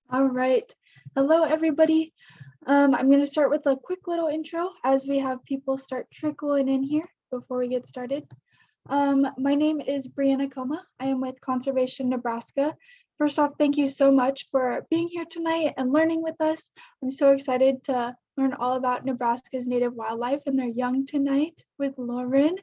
All right. Hello, everybody. I'm going to start with a quick little intro as we have people start trickling in here before we get started. My name is Brianna Coma. I am with Conservation Nebraska. First off, thank you so much for being here tonight and learning with us. I'm so excited to learn all about Nebraska's native wildlife and their young tonight with Lauren.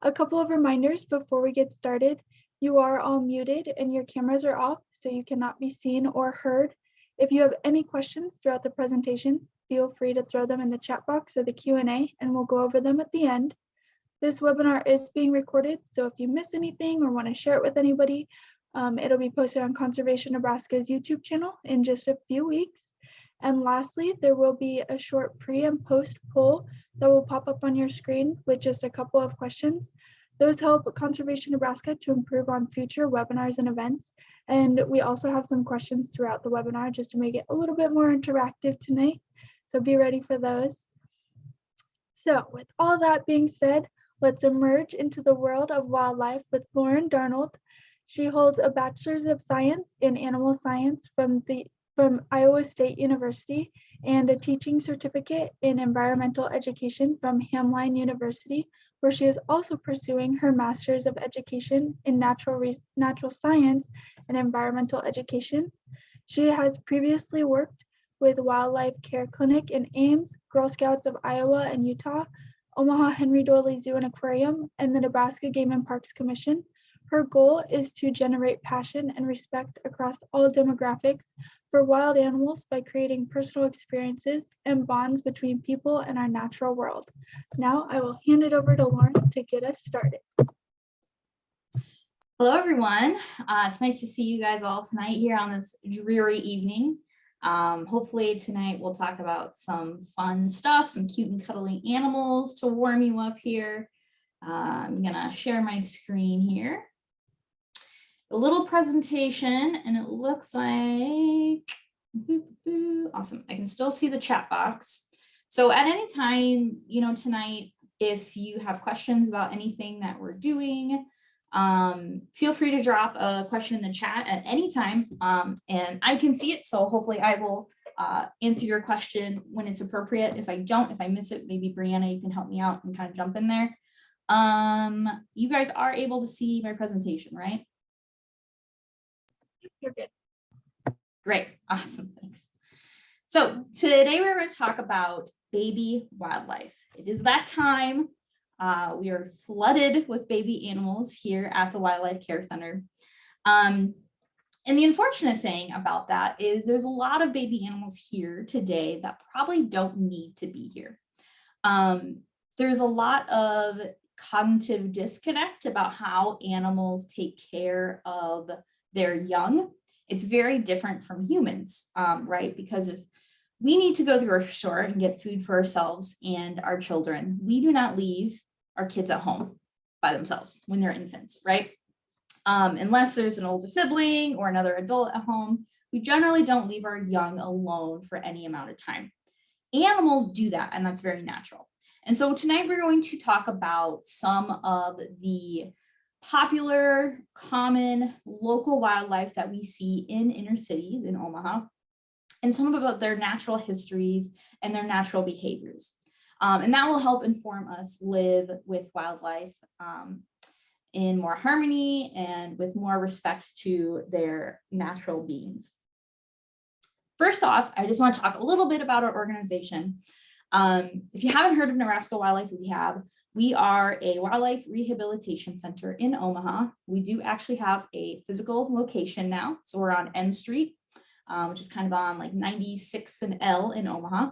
A couple of reminders before we get started. You are all muted and your cameras are off, so you cannot be seen or heard. If you have any questions throughout the presentation, feel free to throw them in the chat box or the Q&A, and we'll go over them at the end. This webinar is being recorded, so if you miss anything or want to share it with anybody, it'll be posted on Conservation Nebraska's YouTube channel in just a few weeks. And lastly, there will be a short pre and post poll that will pop up on your screen with just a couple of questions. Those help Conservation Nebraska to improve on future webinars and events. And we also have some questions throughout the webinar just to make it a little bit more interactive tonight. So be ready for those. So with all that being said, let's emerge into the world of wildlife with Lauren Darnold. She holds a Bachelor's of Science in Animal Science from Iowa State University and a teaching certificate in environmental education from Hamline University, where she is also pursuing her Master's of Education in Natural Science and Environmental Education. She has previously worked with Wildlife Care Clinic in Ames, Girl Scouts of Iowa and Utah, Omaha Henry Doorly Zoo and Aquarium, and the Nebraska Game and Parks Commission. Her goal is to generate passion and respect across all demographics for wild animals by creating personal experiences and bonds between people and our natural world. Now I will hand it over to Lauren to get us started. Hello, everyone. It's nice to see you guys all tonight here on this dreary evening. Hopefully tonight we'll talk about some fun stuff, some cute and cuddly animals to warm you up here. I'm gonna share my screen here. A little presentation, and it looks like, awesome. I can still see the chat box. So at any time, tonight, if you have questions about anything that we're doing, feel free to drop a question in the chat at any time, and I can see it. So hopefully I will answer your question when it's appropriate. If I miss it, maybe Brianna, you can help me out and kind of jump in there. You guys are able to see my presentation, right? You're good. Great, awesome, thanks. So today we're going to talk about baby wildlife. It is that time. We are flooded with baby animals here at the Wildlife Care Center. And the unfortunate thing about that is there's a lot of baby animals here today that probably don't need to be here. There's a lot of cognitive disconnect about how animals take care of their young. It's very different from humans, right? Because if we need to go to the grocery store and get food for ourselves and our children, we do not leave our kids at home by themselves when they're infants, right? Unless there's an older sibling or another adult at home, we generally don't leave our young alone for any amount of time. Animals do that, and that's very natural. And so tonight we're going to talk about some of the popular, common local wildlife that we see in inner cities in Omaha, and some about their natural histories and their natural behaviors. And that will help inform us live with wildlife in more harmony and with more respect to their natural beings. First off, I just want to talk a little bit about our organization. If you haven't heard of Nebraska Wildlife Rehab, we are a wildlife rehabilitation center in Omaha. We do actually have a physical location now. So we're on M Street, which is kind of on like 96th and L in Omaha.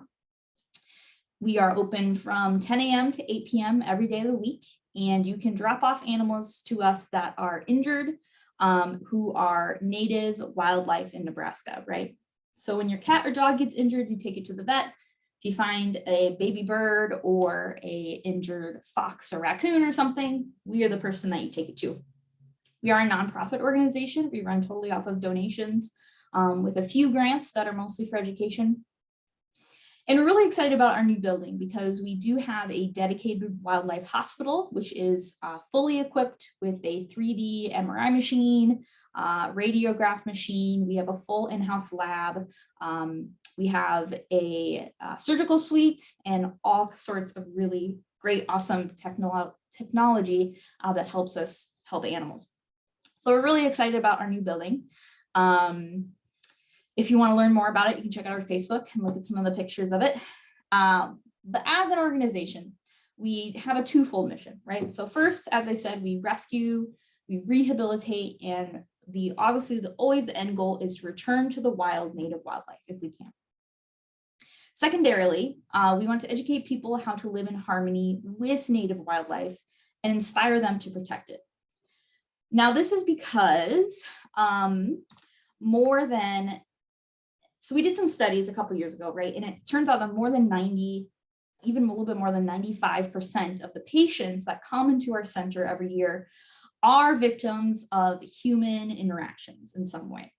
We are open from 10 a.m. to 8 p.m. every day of the week, and you can drop off animals to us that are injured, who are native wildlife in Nebraska, right? So when your cat or dog gets injured, you take it to the vet. If you find a baby bird or a injured fox or raccoon or something, we are the person that you take it to. We are a nonprofit organization. We run totally off of donations with a few grants that are mostly for education. And we're really excited about our new building because we do have a dedicated wildlife hospital, which is fully equipped with a 3D MRI machine, radiograph machine. We have a full in-house lab. We have a surgical suite and all sorts of really great, awesome technology that helps us help animals. So we're really excited about our new building. If you want to learn more about it, you can check out our Facebook and look at some of the pictures of it. But as an organization, we have a twofold mission, right? So first, as I said, we rescue, we rehabilitate, and always the end goal is to return to the wild native wildlife if we can. Secondarily, we want to educate people how to live in harmony with native wildlife and inspire them to protect it. Now, this is because so we did some studies a couple years ago, right? And it turns out that more than 90, even a little bit more than 95% of the patients that come into our center every year are victims of human interactions in some way.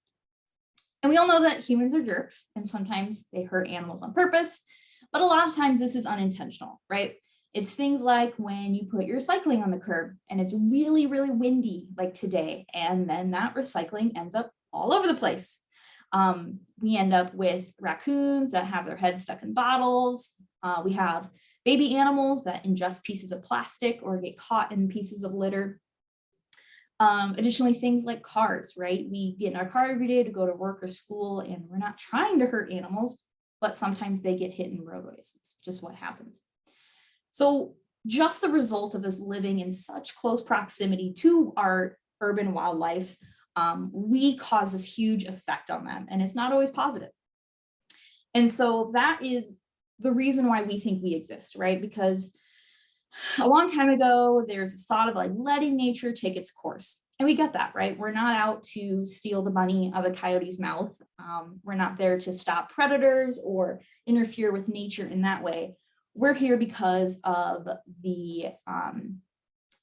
And we all know that humans are jerks and sometimes they hurt animals on purpose, but a lot of times this is unintentional, right? It's things like when you put your recycling on the curb and it's really, really windy like today, and then that recycling ends up all over the place. We end up with raccoons that have their heads stuck in bottles. We have baby animals that ingest pieces of plastic or get caught in pieces of litter. Additionally, things like cars, right? We get in our car every day to go to work or school, and we're not trying to hurt animals, but sometimes they get hit in roadways. It's just what happens. So just the result of us living in such close proximity to our urban wildlife, we cause this huge effect on them, and it's not always positive. And so that is the reason why we think we exist, right? Because a long time ago, there's this thought of like letting nature take its course. And we get that, right? We're not out to steal the money out of a coyote's mouth. We're not there to stop predators or interfere with nature in that way. We're here because of the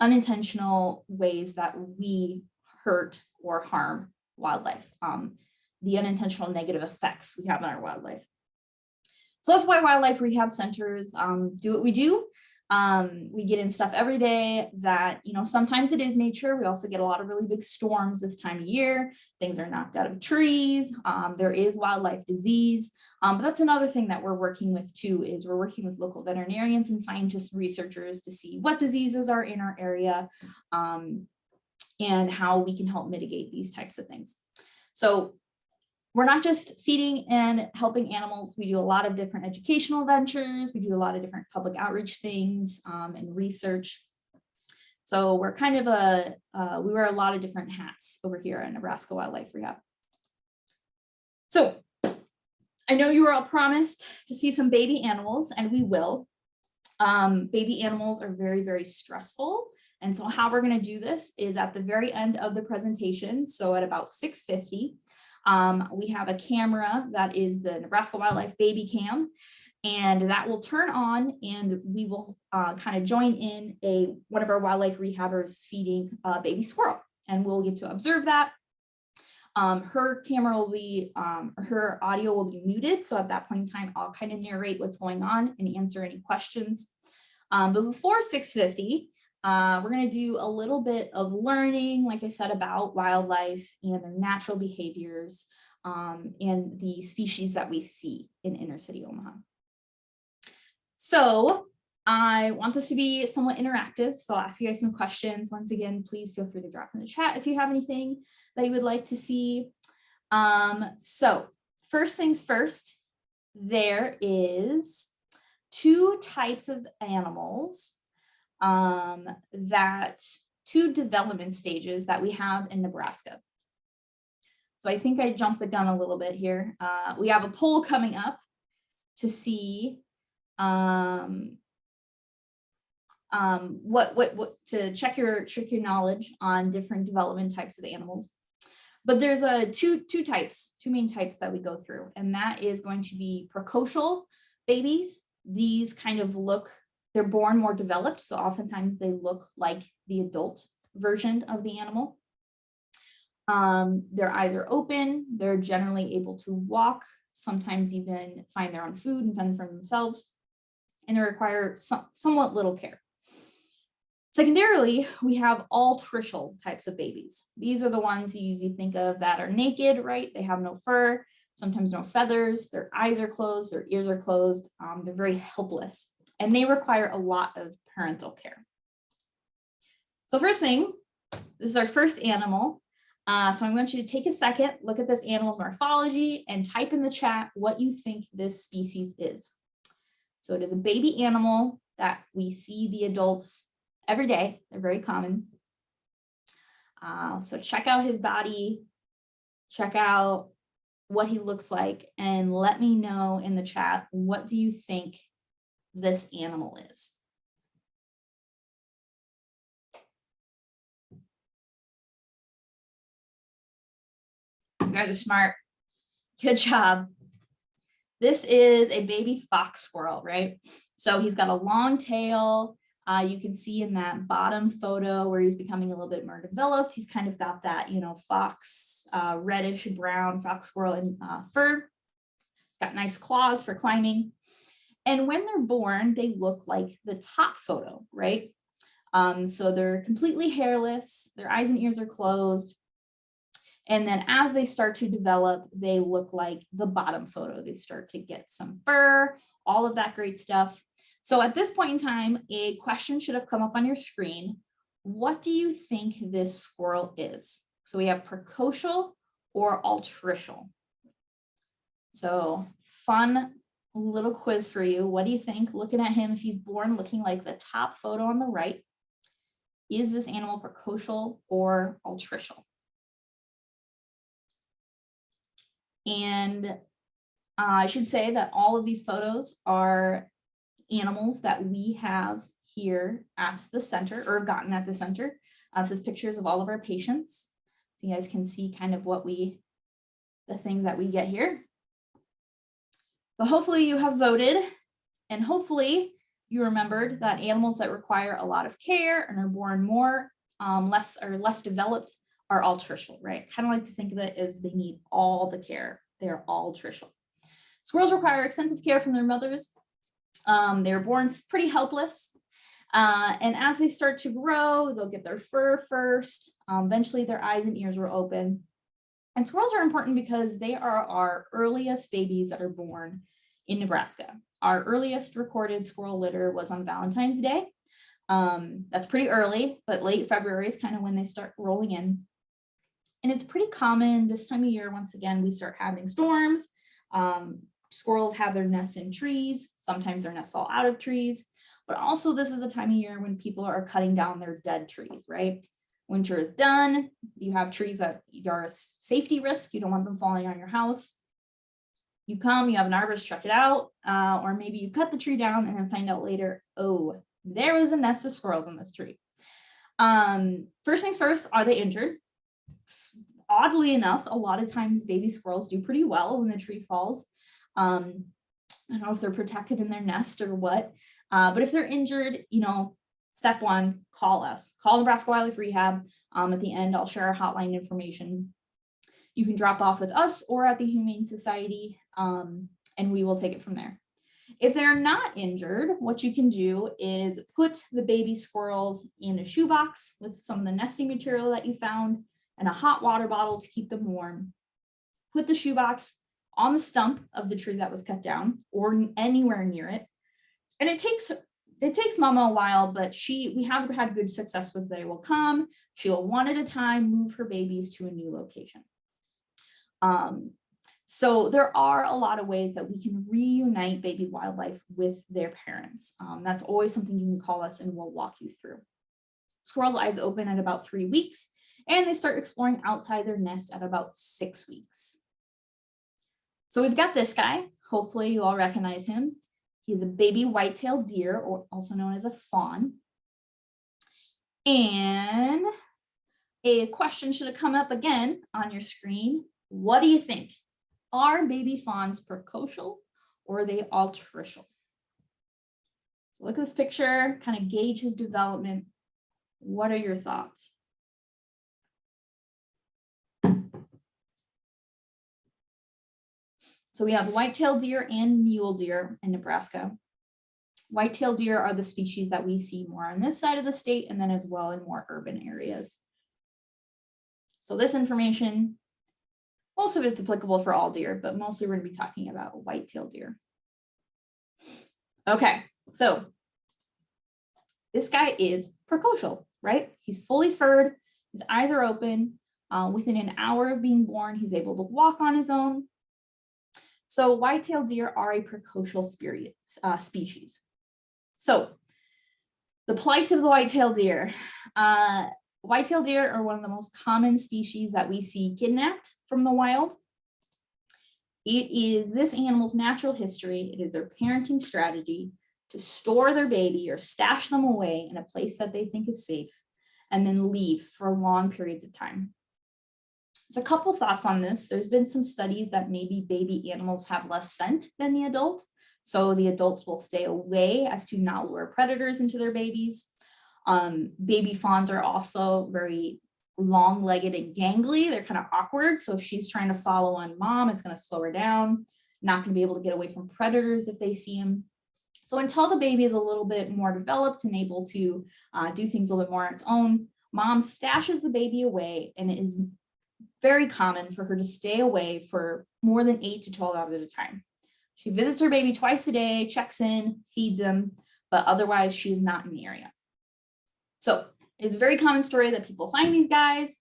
unintentional ways that we hurt or harm wildlife, the unintentional negative effects we have on our wildlife. So that's why wildlife rehab centers do what we do. We get in stuff every day that, sometimes it is nature. We also get a lot of really big storms this time of year. Things are knocked out of trees. There is wildlife disease. But that's another thing that we're working with too, is we're working with local veterinarians and scientists and researchers to see what diseases are in our area and how we can help mitigate these types of things. So we're not just feeding and helping animals. We do a lot of different educational ventures. We do a lot of different public outreach things and research. So we're kind of we wear a lot of different hats over here at Nebraska Wildlife Rehab. So I know you were all promised to see some baby animals, and we will. Baby animals are very, very stressful. And so how we're going to do this is at the very end of the presentation. So at about 6:50, we have a camera that is the Nebraska Wildlife Baby Cam, and that will turn on, and we will kind of join in one of our wildlife rehabbers feeding a baby squirrel, and we'll get to observe that. Her camera will be, her audio will be muted. So at that point in time, I'll kind of narrate what's going on and answer any questions. But before 6:50, we're going to do a little bit of learning, like I said, about wildlife and their natural behaviors and the species that we see in inner city Omaha. So I want this to be somewhat interactive. So I'll ask you guys some questions. Once again, please feel free to drop in the chat if you have anything that you would like to see. So first things first, there is two types of animals, two development stages that we have in Nebraska. So I think I jumped the gun a little bit here. We have a poll coming up to see to check your knowledge on different development types of animals. But there's two main types that we go through, and that is going to be precocial babies. These kind of they're born more developed, so oftentimes they look like the adult version of the animal. Their eyes are open, they're generally able to walk, sometimes even find their own food and fend for themselves, and they require somewhat little care. Secondarily, we have altricial types of babies. These are the ones you usually think of that are naked, right? They have no fur, sometimes no feathers, their eyes are closed, their ears are closed, they're very helpless, and they require a lot of parental care. So first thing, this is our first animal. So I want you to take a second, look at this animal's morphology, and type in the chat what you think this species is. So it is a baby animal that we see the adults every day. They're very common. So check out his body, check out what he looks like, and let me know in the chat, what do you think this animal is? You guys are smart. Good job. This is a baby fox squirrel, right? So he's got a long tail. You can see in that bottom photo where he's becoming a little bit more developed, he's kind of got that, fox, reddish brown fox squirrel in fur. He's got nice claws for climbing. And when they're born, they look like the top photo, right? So they're completely hairless, their eyes and ears are closed. And then as they start to develop, they look like the bottom photo. They start to get some fur, all of that great stuff. So at this point in time, a question should have come up on your screen. What do you think this squirrel is? So we have precocial or altricial. So fun little quiz for you. What do you think? Looking at him, if he's born looking like the top photo on the right, is this animal precocial or altricial? And I should say that all of these photos are animals that we have here at the center, or gotten at the center. This is pictures of all of our patients. So you guys can see kind of the things that we get here. So hopefully you have voted, and hopefully you remembered that animals that require a lot of care and are born less developed are altricial, right? Kind of like to think of it as they need all the care. They're altricial. Squirrels require extensive care from their mothers. They're born pretty helpless. And as they start to grow, they'll get their fur first. Eventually their eyes and ears will open. And squirrels are important because they are our earliest babies that are born in Nebraska. Our earliest recorded squirrel litter was on Valentine's Day. That's pretty early, but late February is kind of when they start rolling in. And it's pretty common this time of year. Once again, we start having storms. Squirrels have their nests in trees. Sometimes their nests fall out of trees, but also this is the time of year when people are cutting down their dead trees, right? Winter is done. You have trees that are a safety risk. You don't want them falling on your house. You have an arborist check it out, or maybe you cut the tree down and then find out later, oh, there was a nest of squirrels in this tree. First things first, are they injured? Oddly enough, a lot of times baby squirrels do pretty well when the tree falls. I don't know if they're protected in their nest or what, but if they're injured, step one, call us. Call Nebraska Wildlife Rehab. At the end, I'll share our hotline information. You can drop off with us or at the Humane Society, and we will take it from there. If they're not injured, what you can do is put the baby squirrels in a shoebox with some of the nesting material that you found and a hot water bottle to keep them warm. Put the shoebox on the stump of the tree that was cut down or anywhere near it. And it takes mama a while, but we have had good success with they will come. She'll one at a time move her babies to a new location. So there are a lot of ways that we can reunite baby wildlife with their parents. That's always something you can call us and we'll walk you through. Squirrels' eyes open at about 3 weeks, and they start exploring outside their nest at about 6 weeks. So we've got this guy. Hopefully you all recognize him. He's a baby white-tailed deer, or also known as a fawn. And a question should have come up again on your screen. What do you think? Are baby fawns precocial or are they altricial? So look at this picture, kind of gauge his development. What are your thoughts? So we have white-tailed deer and mule deer in Nebraska. White-tailed deer are the species that we see more on this side of the state, and then as well in more urban areas. So this information, most of it's applicable for all deer, but mostly we're going to be talking about white-tailed deer. Okay, so this guy is precocial, right? He's fully furred, his eyes are open. Within an hour of being born, he's able to walk on his own. So white-tailed deer are a precocial species. So the plight of the white-tailed deer. White-tailed deer are one of the most common species that we see kidnapped from the wild. It is this animal's natural history. It is their parenting strategy to store their baby or stash them away in a place that they think is safe and then leave for long periods of time. So a couple thoughts on this. There's been some studies that maybe baby animals have less scent than the adult. So the adults will stay away as to not lure predators into their babies. Baby fawns are also very long-legged and gangly. They're kind of awkward. So if she's trying to follow on mom, it's going to slow her down. Not going to be able to get away from predators if they see him. So until the baby is a little bit more developed and able to do things a little bit more on its own, mom stashes the baby away, and it is very common for her to stay away for more than 8 to 12 hours at a time. She visits her baby twice a day, checks in, feeds him, but otherwise she is not in the area. So it's a very common story that people find these guys.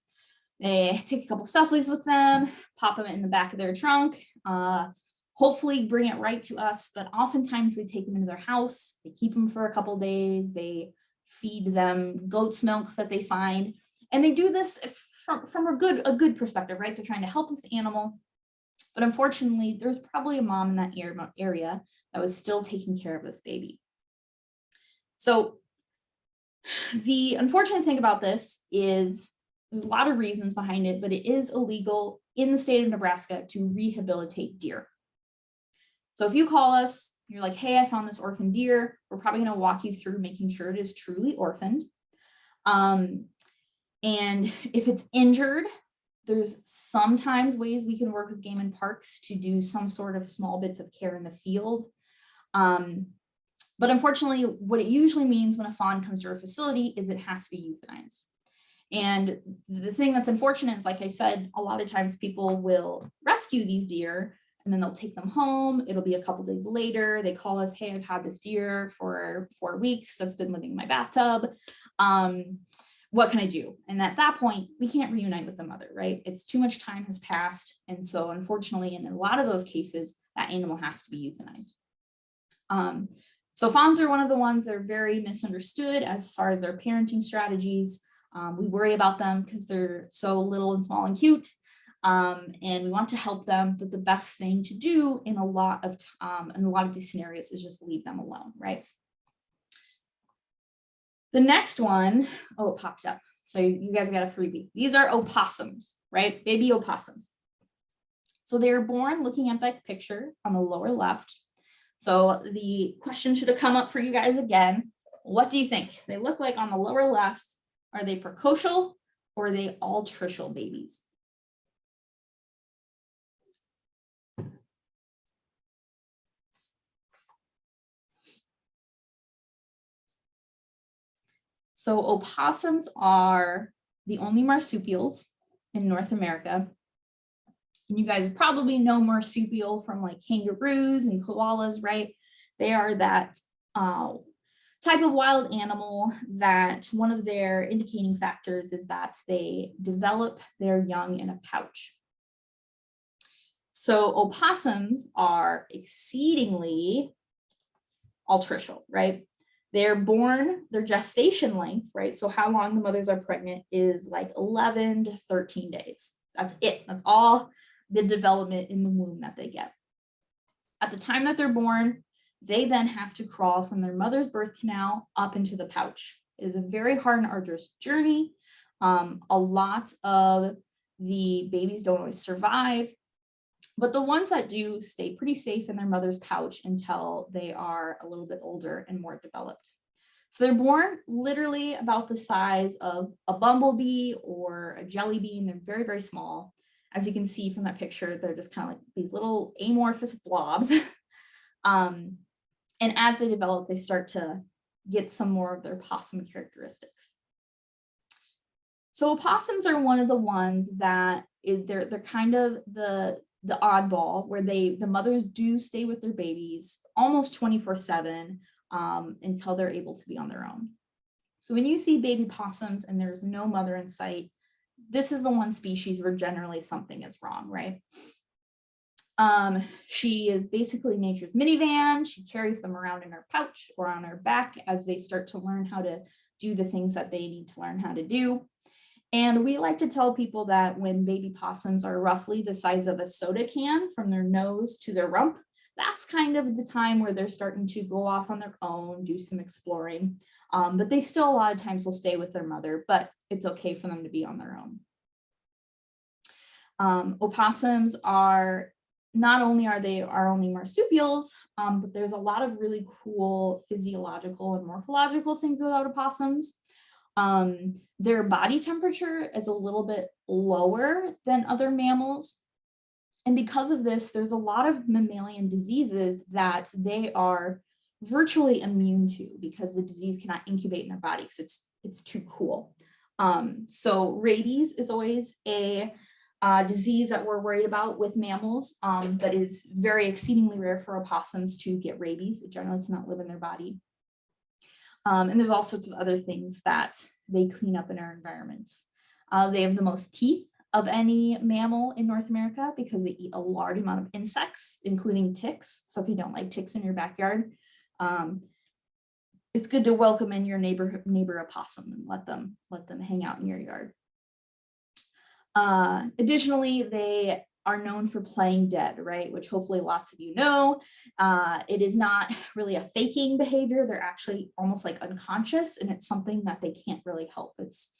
They take a couple selfies with them, pop them in the back of their trunk, hopefully bring it right to us, but oftentimes they take them into their house, they keep them for a couple days, they feed them goat's milk that they find, and they do this from a good perspective, right? They're trying to help this animal, but unfortunately, there's probably a mom in that area that was still taking care of this baby. So the unfortunate thing about this is there's a lot of reasons behind it, but it is illegal in the state of Nebraska to rehabilitate deer. So if you call us, you're like, hey, I found this orphaned deer, we're probably going to walk you through making sure it is truly orphaned. And if it's injured, there's sometimes ways we can work with game and parks to do some sort of small bits of care in the field. But unfortunately, what it usually means when a fawn comes to our facility is it has to be euthanized. And the thing that's unfortunate is, like I said, a lot of times people will rescue these deer and then they'll take them home. It'll be a couple days later. They call us, hey, I've had this deer for 4 weeks that's been living in my bathtub. What can I do? And at that point, we can't reunite with the mother, right? It's too much time has passed. And so unfortunately, in a lot of those cases, that animal has to be euthanized. So fawns are one of the ones that are very misunderstood as far as their parenting strategies. We worry about them because they're so little and small and cute. And we want to help them, but the best thing to do in a lot of these scenarios is just leave them alone, right? The next one, oh, it popped up. So you guys got a freebie. These are opossums, right? Baby opossums. So they are born looking at that picture on the lower left. So the question should have come up for you guys again. What do you think they look like on the lower left? Are they precocial or are they altricial babies? So opossums are the only marsupials in North America. And you guys probably know marsupial from like kangaroos and koalas, right? They are that type of wild animal that one of their indicating factors is that they develop their young in a pouch. So opossums are exceedingly altricial, right? They're born, their gestation length, right? So how long the mothers are pregnant is like 11 to 13 days. That's it. That's all the development in the womb that they get. At the time that they're born, they then have to crawl from their mother's birth canal up into the pouch. It is a very hard and arduous journey. A lot of the babies don't always survive, but the ones that do stay pretty safe in their mother's pouch until they are a little bit older and more developed. So they're born literally about the size of a bumblebee or a jelly bean. They're very, very small. As you can see from that picture, they're just kind of like these little amorphous blobs. And as they develop, they start to get some more of their possum characteristics. So opossums are one of the ones that they're kind of the oddball, where the mothers do stay with their babies almost 24/7 until they're able to be on their own. So when you see baby possums and there's no mother in sight, this is the one species where generally something is wrong, right? She is basically nature's minivan. She carries them around in her pouch or on her back as they start to learn how to do the things that they need to learn how to do. And we like to tell people that when baby possums are roughly the size of a soda can from their nose to their rump, that's kind of the time where they're starting to go off on their own, do some exploring. But they still a lot of times will stay with their mother, but it's okay for them to be on their own. Opossums are not only are they our only marsupials, but there's a lot of really cool physiological and morphological things about opossums. Their body temperature is a little bit lower than other mammals. And because of this, there's a lot of mammalian diseases that they are virtually immune to because the disease cannot incubate in their body because it's too cool. So rabies is always a disease that we're worried about with mammals, but is very exceedingly rare for opossums to get rabies. It generally cannot live in their body. And there's all sorts of other things that they clean up in our environment. They have the most teeth of any mammal in North America because they eat a large amount of insects, including ticks. So if you don't like ticks in your backyard, it's good to welcome in your neighbor opossum and let them hang out in your yard. Additionally, they are known for playing dead, right? Which hopefully lots of you know. It is not really a faking behavior. They're actually almost like unconscious, and it's something that they can't really help. It's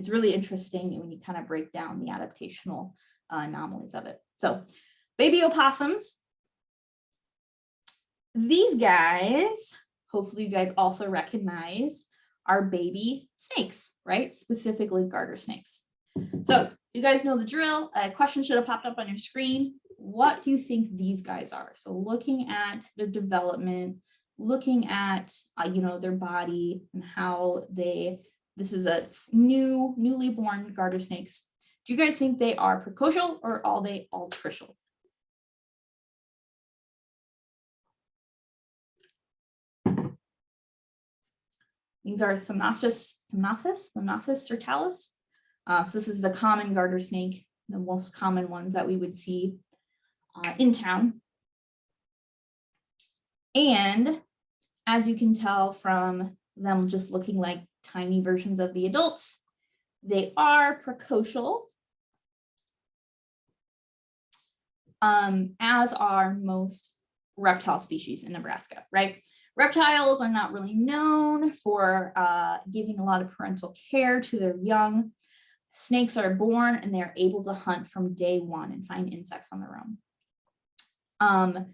really interesting when you kind of break down the adaptational anomalies of it. So baby opossums, these guys, hopefully you guys also recognize, are baby snakes, right? Specifically garter snakes. So you guys know the drill. A question should have popped up on your screen. What do you think these guys are? So looking at their development, looking at their body and how this is a newly born garter snakes. Do you guys think they are precocial or are they altricial? These are Thamnophis sertalis. So this is the common garter snake, the most common ones that we would see in town. And as you can tell from them just looking like tiny versions of the adults, they are precocial, as are most reptile species in Nebraska, right? Reptiles are not really known for giving a lot of parental care to their young. Snakes are born and they're able to hunt from day one and find insects on their own.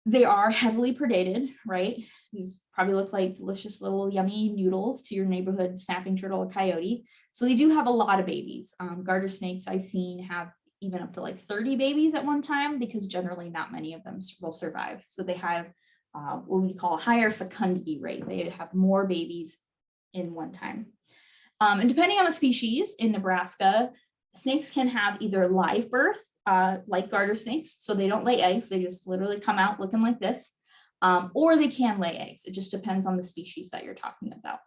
They are heavily predated, right? These probably look like delicious little yummy noodles to your neighborhood snapping turtle or coyote. So they do have a lot of babies. Garter snakes I've seen have even up to like 30 babies at one time because generally not many of them will survive. So they have what we call a higher fecundity rate. They have more babies in one time. And depending on the species in Nebraska, snakes can have either live birth, like garter snakes, so they don't lay eggs, they just literally come out looking like this, or they can lay eggs. It just depends on the species that you're talking about.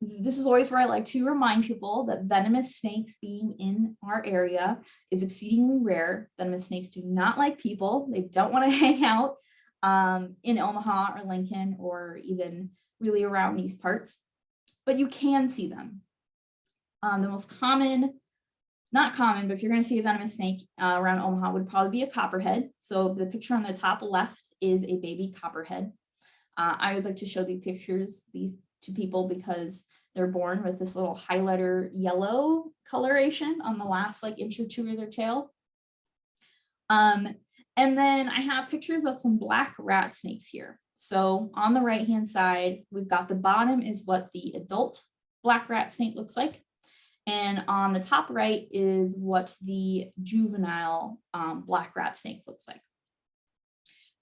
This is always where I like to remind people that venomous snakes being in our area is exceedingly rare. Venomous snakes do not like people. They don't want to hang out in Omaha or Lincoln or even really around these parts. But you can see them. The most common, not common, but if you're going to see a venomous snake around Omaha would probably be a copperhead. So the picture on the top left is a baby copperhead. I always like to show these pictures to people because they're born with this little highlighter yellow coloration on the last like inch or two of their tail. And then I have pictures of some black rat snakes here. So on the right hand side, we've got the bottom is what the adult black rat snake looks like. And on the top right is what the juvenile black rat snake looks like.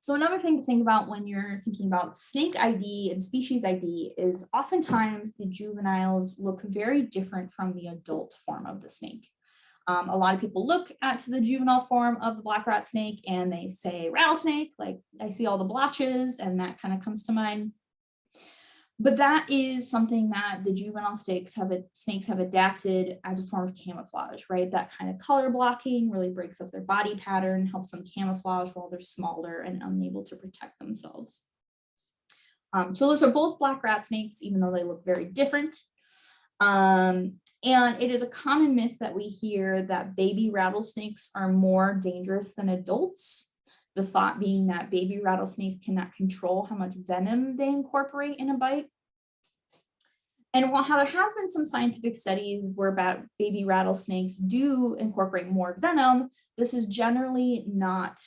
So another thing to think about when you're thinking about snake ID and species ID is oftentimes the juveniles look very different from the adult form of the snake. A lot of people look at the juvenile form of the black rat snake and they say rattlesnake, like I see all the blotches and that kind of comes to mind. But that is something that the juvenile snakes have adapted as a form of camouflage, right? That kind of color blocking really breaks up their body pattern, helps them camouflage while they're smaller and unable to protect themselves. So those are both black rat snakes, even though they look very different. And it is a common myth that we hear that baby rattlesnakes are more dangerous than adults. The thought being that baby rattlesnakes cannot control how much venom they incorporate in a bite. And while there has been some scientific studies where baby rattlesnakes do incorporate more venom, this is generally not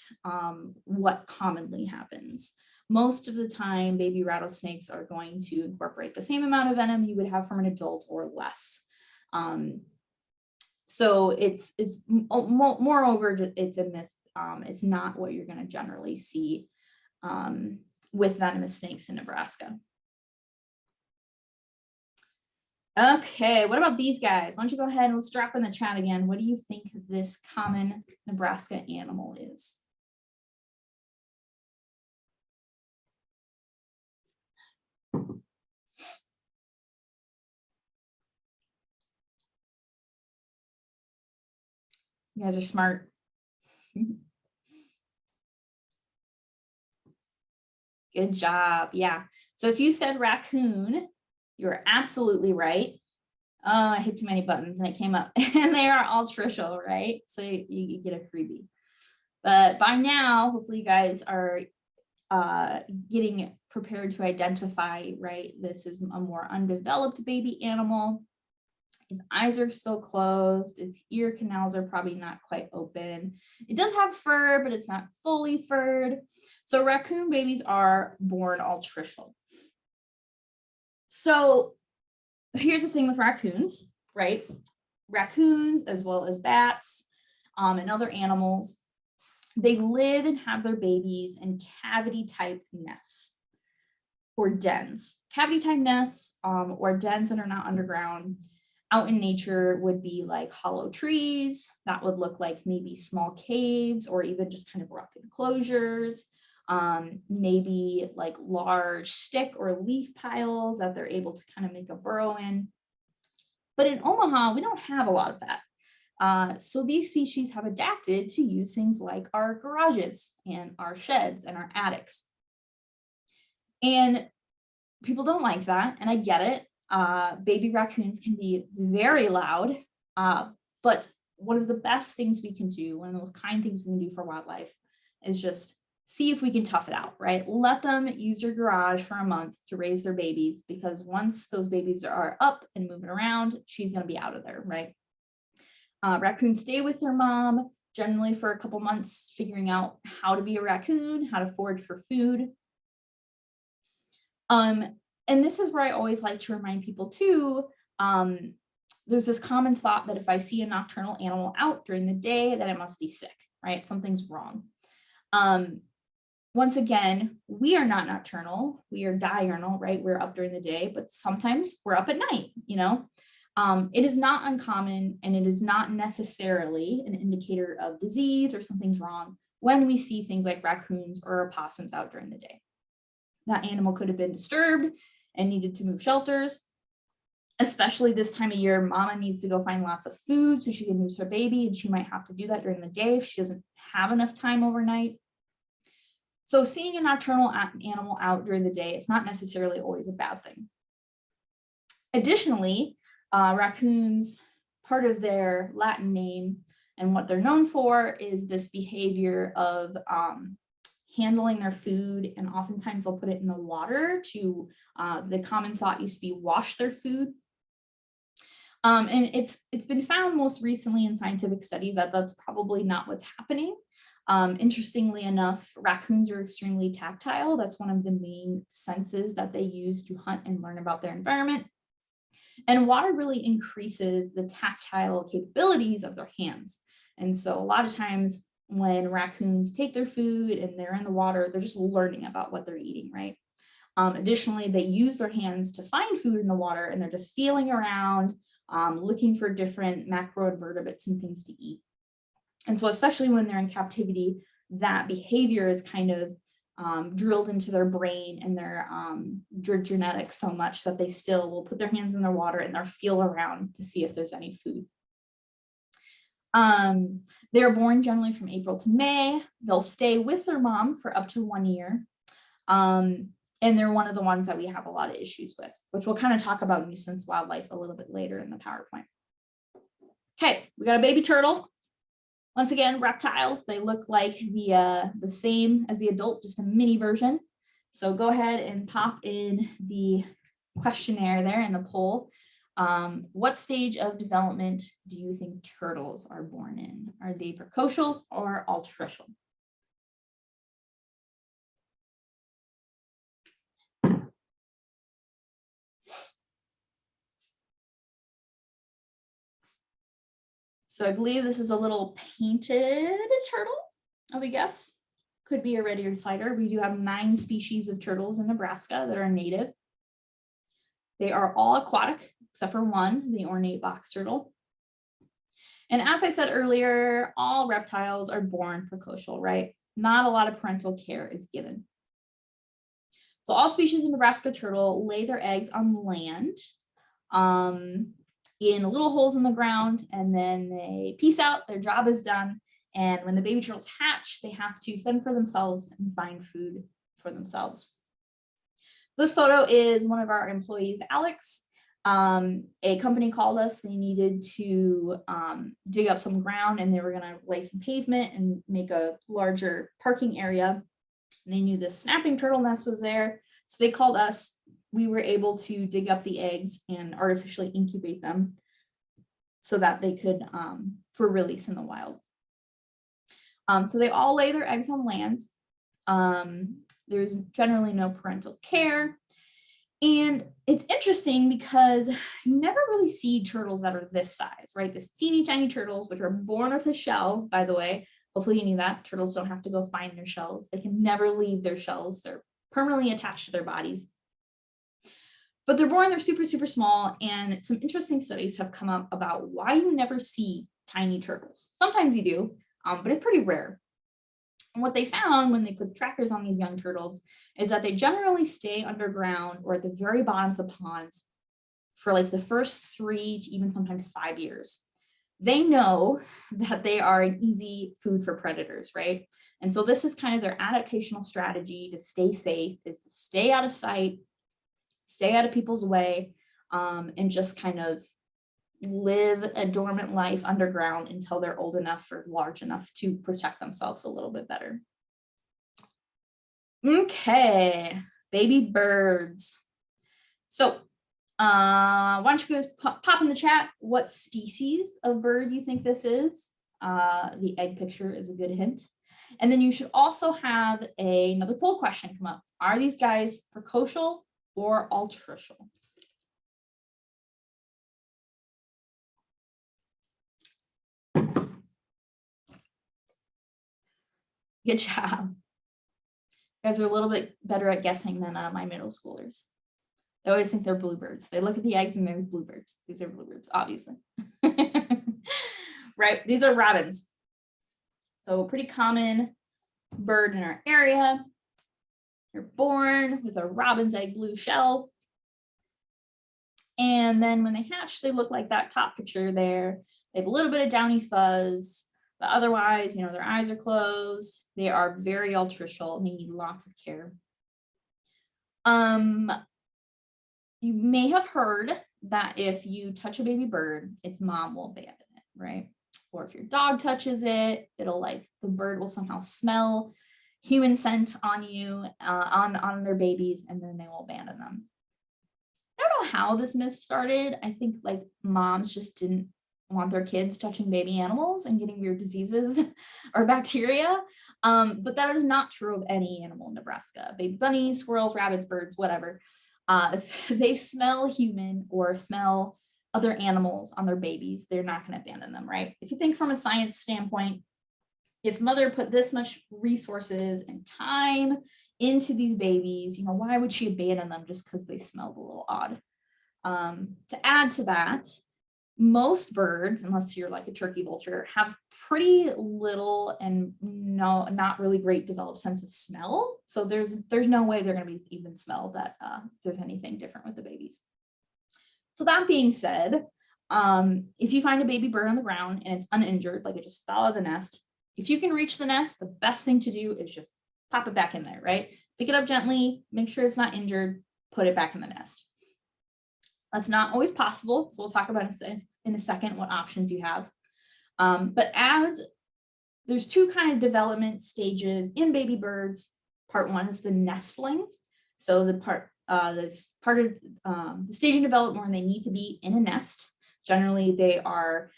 what commonly happens. Most of the time, baby rattlesnakes are going to incorporate the same amount of venom you would have from an adult or less. So it's moreover, it's a myth. It's not what you're going to generally see with venomous snakes in Nebraska. Okay, what about these guys? Why don't you go ahead and let's drop in the chat again. What do you think this common Nebraska animal is? You guys are smart. Good job. Yeah. So if you said raccoon, you're absolutely right. Oh, I hit too many buttons and it came up. And they are all trishul, right? So you get a freebie. But by now, hopefully you guys are getting prepared to identify, right? This is a more undeveloped baby animal. Its eyes are still closed. Its ear canals are probably not quite open. It does have fur, but it's not fully furred. So raccoon babies are born all trishul. So here's the thing with raccoons, right? Raccoons, as well as bats and other animals, they live and have their babies in cavity type nests or dens. Cavity type nests or dens that are not underground out in nature would be like hollow trees. That would look like maybe small caves or even just kind of rock enclosures. Maybe like large stick or leaf piles that they're able to kind of make a burrow in. But in Omaha, we don't have a lot of that. So these species have adapted to use things like our garages and our sheds and our attics. And people don't like that, and I get it. Baby raccoons can be very loud, but one of the best things we can do, one of the most kind things we can do for wildlife is just see if we can tough it out, right? Let them use your garage for a month to raise their babies, because once those babies are up and moving around, she's going to be out of there, right? Raccoons stay with their mom generally for a couple months, figuring out how to be a raccoon, how to forage for food. And this is where I always like to remind people too, there's this common thought that if I see a nocturnal animal out during the day, that it must be sick, right? Something's wrong. Once again, we are not nocturnal, we are diurnal, right? We're up during the day, but sometimes we're up at night, you know? It is not uncommon, and it is not necessarily an indicator of disease or something's wrong when we see things like raccoons or opossums out during the day. That animal could have been disturbed and needed to move shelters. Especially this time of year, mama needs to go find lots of food so she can nurse her baby, and she might have to do that during the day if she doesn't have enough time overnight. So seeing a nocturnal animal out during the day is not necessarily always a bad thing. Additionally, raccoons, part of their Latin name and what they're known for is this behavior of handling their food, and oftentimes they'll put it in the water to, the common thought used to be wash their food. And it's been found most recently in scientific studies that that's probably not what's happening. Interestingly enough, raccoons are extremely tactile. That's one of the main senses that they use to hunt and learn about their environment. And water really increases the tactile capabilities of their hands. And so a lot of times when raccoons take their food and they're in the water, they're just learning about what they're eating, right? Additionally, they use their hands to find food in the water, and they're just feeling around, looking for different macroinvertebrates and things to eat. And so especially when they're in captivity, that behavior is kind of drilled into their brain and their genetics so much that they still will put their hands in the water and they'll feel around to see if there's any food. They're born generally from April to May. They'll stay with their mom for up to 1 year. And they're one of the ones that we have a lot of issues with, which we'll kind of talk about nuisance wildlife a little bit later in the PowerPoint. Okay, we got a baby turtle. Once again, reptiles, they look like the same as the adult, just a mini version. So go ahead and pop in the questionnaire there in the poll. What stage of development do you think turtles are born in? Are they precocial or altricial? So I believe this is a little painted turtle, I would guess. Could be a red eared sighter. We do have 9 species of turtles in Nebraska that are native. They are all aquatic, except for one, the ornate box turtle. And as I said earlier, all reptiles are born precocial, right? Not a lot of parental care is given. So all species of Nebraska turtle lay their eggs on land, in little holes in the ground, and then they peace out, their job is done. And when the baby turtles hatch, they have to fend for themselves and find food for themselves. This photo is one of our employees, Alex. A company called us, they needed to dig up some ground and they were gonna lay some pavement and make a larger parking area. And they knew the snapping turtle nest was there. So they called us. We were able to dig up the eggs and artificially incubate them so that they could, for release in the wild. So they all lay their eggs on land. There's generally no parental care. And it's interesting because you never really see turtles that are this size, right? This teeny tiny turtles, which are born with a shell, by the way. Hopefully you knew that. Turtles don't have to go find their shells. They can never leave their shells. They're permanently attached to their bodies. But they're born, they're super, super small. And some interesting studies have come up about why you never see tiny turtles. Sometimes you do, but it's pretty rare. And what they found when they put trackers on these young turtles is that they generally stay underground or at the very bottoms of ponds for like the first 3 to even sometimes 5 years. They know that they are an easy food for predators, right? And so this is kind of their adaptational strategy to stay safe, is to stay out of sight, stay out of people's way, and just kind of live a dormant life underground until they're old enough or large enough to protect themselves a little bit better. Okay, baby birds. So why don't you guys pop in the chat what species of bird you think this is. The egg picture is a good hint. And then you should also have another poll question come up. Are these guys precocial or altricial? Good job. You guys are a little bit better at guessing than my middle schoolers. They always think they're bluebirds. They look at the eggs and they're bluebirds. These are bluebirds, obviously. Right, these are robins. So a pretty common bird in our area. They're born with a robin's egg blue shell. And then when they hatch, they look like that top picture there. They have a little bit of downy fuzz, but otherwise, their eyes are closed. They are very altricial and they need lots of care. You may have heard that if you touch a baby bird, its mom will abandon it, right? Or if your dog touches it, the bird will somehow smell human scent on you, on their babies, and then they will abandon them. I don't know how this myth started. I think moms just didn't want their kids touching baby animals and getting weird diseases or bacteria. But that is not true of any animal in Nebraska. Baby bunnies, squirrels, rabbits, birds, whatever. If they smell human or smell other animals on their babies, they're not going to abandon them, right? If you think from a science standpoint, if mother put this much resources and time into these babies, why would she abandon them just because they smelled a little odd? To add to that, most birds, unless you're like a turkey vulture, have pretty little and not really great developed sense of smell. So there's no way they're going to be even smell that there's anything different with the babies. So that being said, if you find a baby bird on the ground and it's uninjured, like it just fell out of the nest, if you can reach the nest, the best thing to do is just pop it back in there, right? Pick it up gently, make sure it's not injured, put it back in the nest. That's not always possible, so we'll talk about in a second what options you have. But as there's two kind of development stages in baby birds. Part one is the nestling. So the stage of development where they need to be in a nest. Generally, they are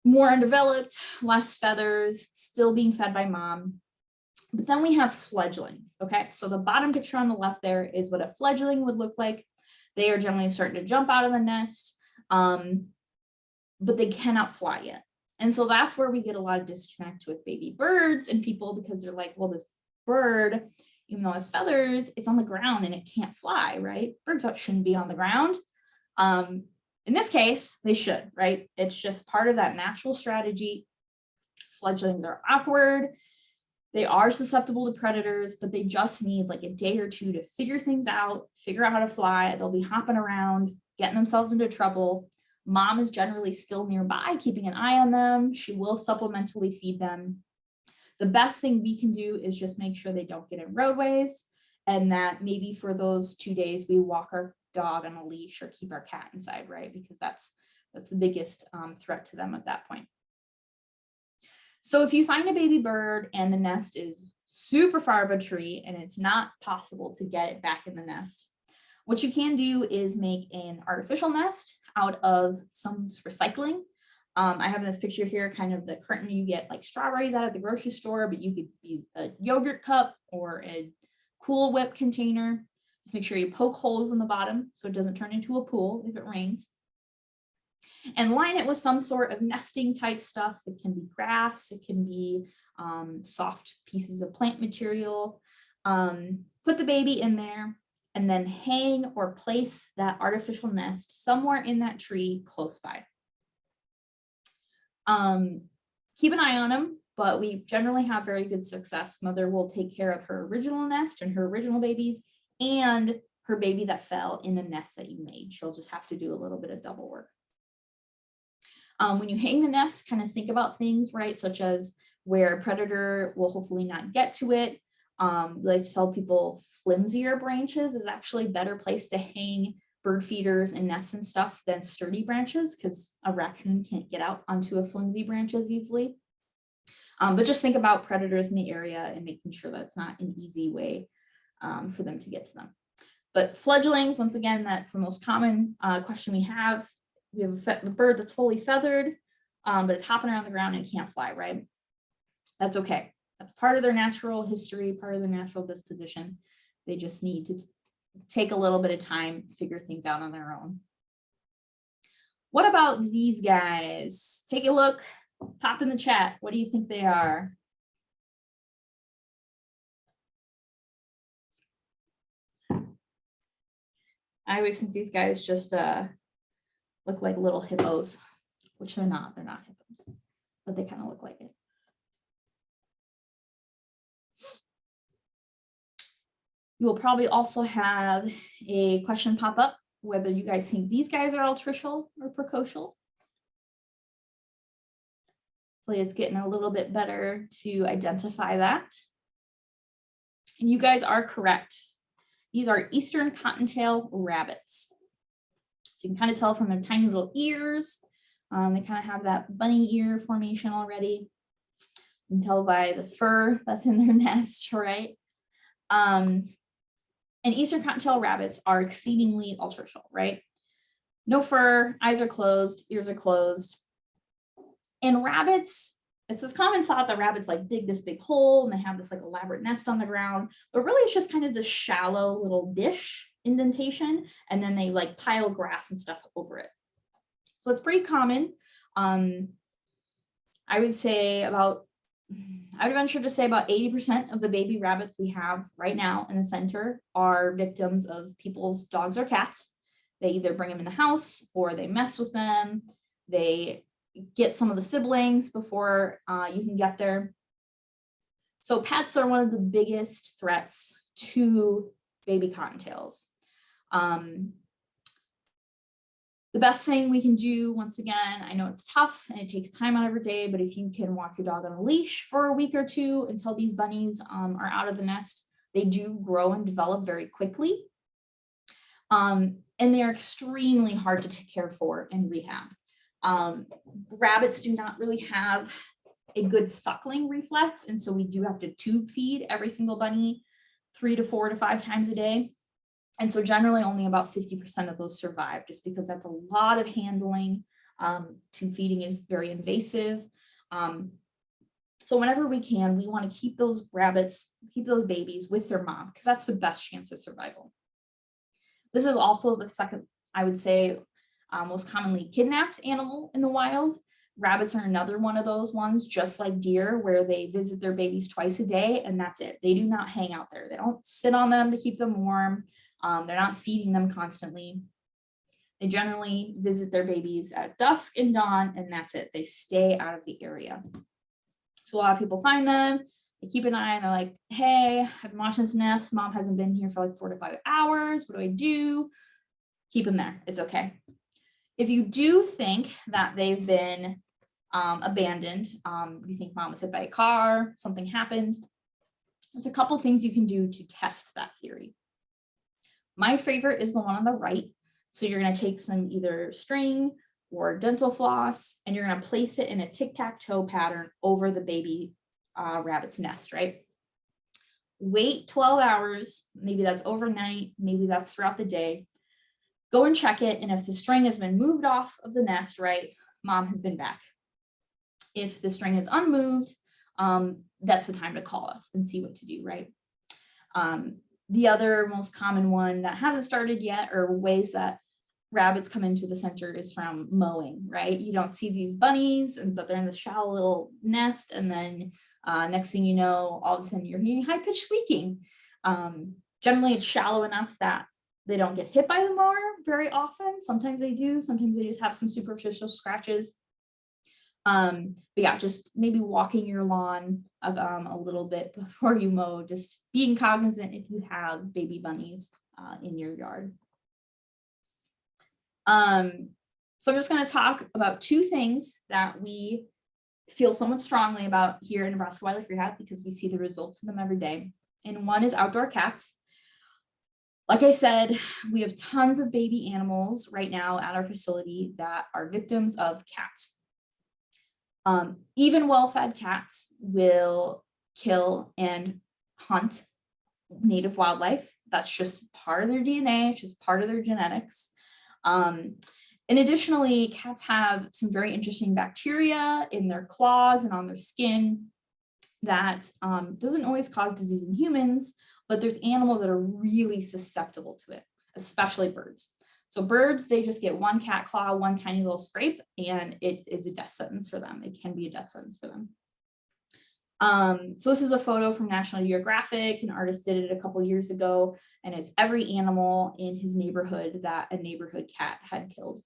more undeveloped, less feathers, still being fed by mom. But then we have fledglings, okay? So the bottom picture on the left there is what a fledgling would look like. They are generally starting to jump out of the nest, but they cannot fly yet. And so that's where we get a lot of disconnect with baby birds and people, because they're like, well, this bird, even though it has feathers, it's on the ground and it can't fly, right? Birds shouldn't be on the ground. In this case, they should, right? It's just part of that natural strategy. Fledglings are awkward. They are susceptible to predators, but they just need like a day or two to figure things out, figure out how to fly. They'll be hopping around, getting themselves into trouble. Mom is generally still nearby, keeping an eye on them. She will supplementally feed them. The best thing we can do is just make sure they don't get in roadways, and that maybe for those 2 days we walk our dog on a leash or keep our cat inside, right? Because that's the biggest threat to them at that point. So if you find a baby bird and the nest is super far up a tree and it's not possible to get it back in the nest, what you can do is make an artificial nest out of some recycling. I have in this picture here kind of the curtain you get like strawberries out of the grocery store, but you could use a yogurt cup or a Cool Whip container. Just make sure you poke holes in the bottom so it doesn't turn into a pool if it rains. And line it with some sort of nesting type stuff. It can be grass, it can be soft pieces of plant material. Put the baby in there and then hang or place that artificial nest somewhere in that tree close by. Keep an eye on them, but we generally have very good success. Mother will take care of her original nest and her original babies and her baby that fell in the nest that you made. She'll just have to do a little bit of double work. When you hang the nest, kind of think about things, right? Such as where a predator will hopefully not get to it. Like to tell people flimsier branches is actually a better place to hang bird feeders and nests and stuff than sturdy branches, because a raccoon can't get out onto a flimsy branch as easily. But just think about predators in the area and making sure that's not an easy way for them to get to them. But fledglings, once again, that's the most common question we have. We have a bird that's fully feathered, but it's hopping around the ground and can't fly, right? That's okay. That's part of their natural history, part of their natural disposition. They just need to take a little bit of time, figure things out on their own. What about these guys? Take a look, pop in the chat. What do you think they are? I always think these guys just look like little hippos, which they're not. They're not hippos, but they kind of look like it. You will probably also have a question pop up whether you guys think these guys are altricial or precocial. Hopefully it's getting a little bit better to identify that. And you guys are correct. These are Eastern Cottontail rabbits. So you can kind of tell from their tiny little ears. They kind of have that bunny ear formation already. You can tell by the fur that's in their nest, right? And Eastern Cottontail rabbits are exceedingly altricial, right? No fur, eyes are closed, ears are closed. And rabbits, it's this common thought that rabbits like dig this big hole and they have this like elaborate nest on the ground, but really it's just kind of this shallow little dish indentation, and then they like pile grass and stuff over it. So it's pretty common. I would say about I would venture to say about 80% of the baby rabbits we have right now in the center are victims of people's dogs or cats. They either bring them in the house or they mess with them. They get some of the siblings before you can get there. So pets are one of the biggest threats to baby cottontails. The best thing we can do, once again, I know it's tough and it takes time out of your day, but if you can walk your dog on a leash for a week or two until these bunnies are out of the nest, they do grow and develop very quickly. And they're extremely hard to take care for in rehab. Rabbits do not really have a good suckling reflex, and so we do have to tube feed every single bunny 3 to 4 to 5 times a day. And so generally only about 50% of those survive, just because that's a lot of handling. Tube feeding is very invasive. So whenever we can, we want to keep those rabbits, keep those babies with their mom, because that's the best chance of survival. This is also the second, I would say, most commonly kidnapped animal in the wild. Rabbits are another one of those ones, just like deer, where they visit their babies twice a day, and that's it. They do not hang out there. They don't sit on them to keep them warm. They're not feeding them constantly. They generally visit their babies at dusk and dawn, and that's it. They stay out of the area. So a lot of people find them, they keep an eye, and they're like, hey, I've been watching this nest. Mom hasn't been here for like 4 to 5 hours. What do I do? Keep them there. It's okay. If you do think that they've been abandoned, you think mom was hit by a car, something happened, there's a couple things you can do to test that theory. My favorite is the one on the right. So you're going to take some either string or dental floss, and you're going to place it in a tic-tac-toe pattern over the baby rabbit's nest, right? Wait 12 hours. Maybe that's overnight. Maybe that's throughout the day. Go and check it. And if the string has been moved off of the nest, right, mom has been back. If the string is unmoved, that's the time to call us and see what to do, right? The other most common one that hasn't started yet, or ways that rabbits come into the center, is from mowing, right? You don't see these bunnies, but they're in the shallow little nest, and then next thing you know, all of a sudden you're hearing high-pitched squeaking. Generally, it's shallow enough that they don't get hit by the mower very often. Sometimes they do. Sometimes they just have some superficial scratches. But yeah, just maybe walking your lawn a little bit before you mow, just being cognizant if you have baby bunnies in your yard. So I'm just going to talk about 2 things that we feel somewhat strongly about here in Nebraska Wildlife Rehab, because we see the results of them every day. And one is outdoor cats. Like I said, we have tons of baby animals right now at our facility that are victims of cats. Even well-fed cats will kill and hunt native wildlife. That's just part of their DNA, it's just part of their genetics. And additionally, cats have some very interesting bacteria in their claws and on their skin that doesn't always cause disease in humans, but there's animals that are really susceptible to it, especially birds. So birds, they just get one cat claw, one tiny little scrape, and it's a death sentence for them. It can be a death sentence for them. So this is a photo from National Geographic. An artist did it a couple years ago, and it's every animal in his neighborhood that a neighborhood cat had killed.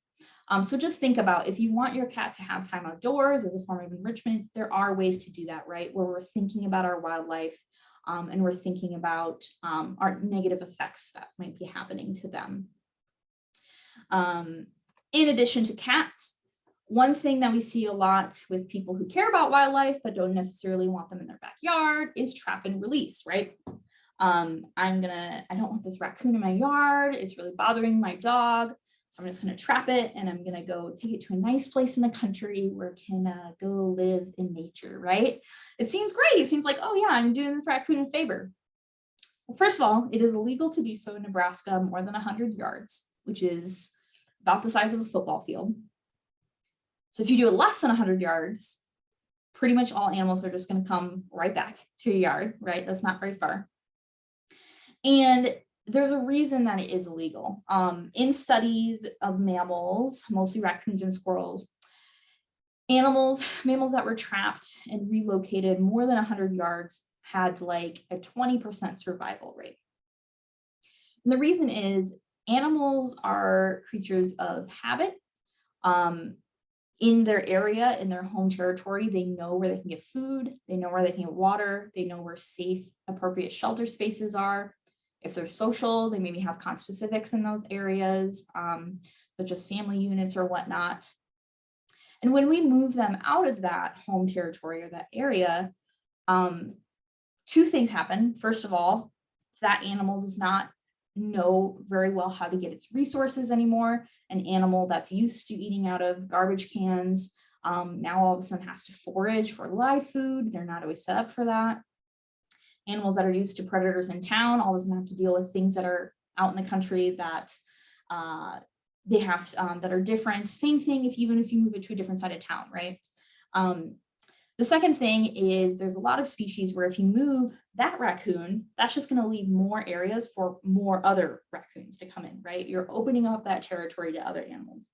So just think about, if you want your cat to have time outdoors as a form of enrichment, there are ways to do that, right? Where we're thinking about our wildlife and we're thinking about our negative effects that might be happening to them. In addition to cats, one thing that we see a lot with people who care about wildlife but don't necessarily want them in their backyard is trap and release, right? I don't want this raccoon in my yard. It's really bothering my dog. So I'm just going to trap it, and I'm going to go take it to a nice place in the country where it can go live in nature, right? It seems great. It seems like, oh yeah, I'm doing this raccoon a favor. Well, first of all, it is illegal to do so in Nebraska more than 100 yards, which is about the size of a football field. So if you do it less than 100 yards, pretty much all animals are just going to come right back to your yard, right? That's not very far. And there's a reason that it is illegal. In studies of mammals, mostly raccoons and squirrels, Mammals that were trapped and relocated more than 100 yards had like a 20% survival rate. And the reason is animals are creatures of habit. In their area, in their home territory, they know where they can get food, they know where they can get water, they know where safe, appropriate shelter spaces are. If they're social, they maybe have conspecifics in those areas, such as family units or whatnot. And when we move them out of that home territory or that area, two things happen. First of all, that animal does not know very well how to get its resources anymore. An animal that's used to eating out of garbage cans now all of a sudden has to forage for live food. They're not always set up for that. Animals that are used to predators in town all of a sudden have to deal with things that are out in the country that they have that are different. Same thing even if you move it to a different side of town, right? The second thing is there's a lot of species where if you move that raccoon, that's just going to leave more areas for more other raccoons to come in, right? You're opening up that territory to other animals.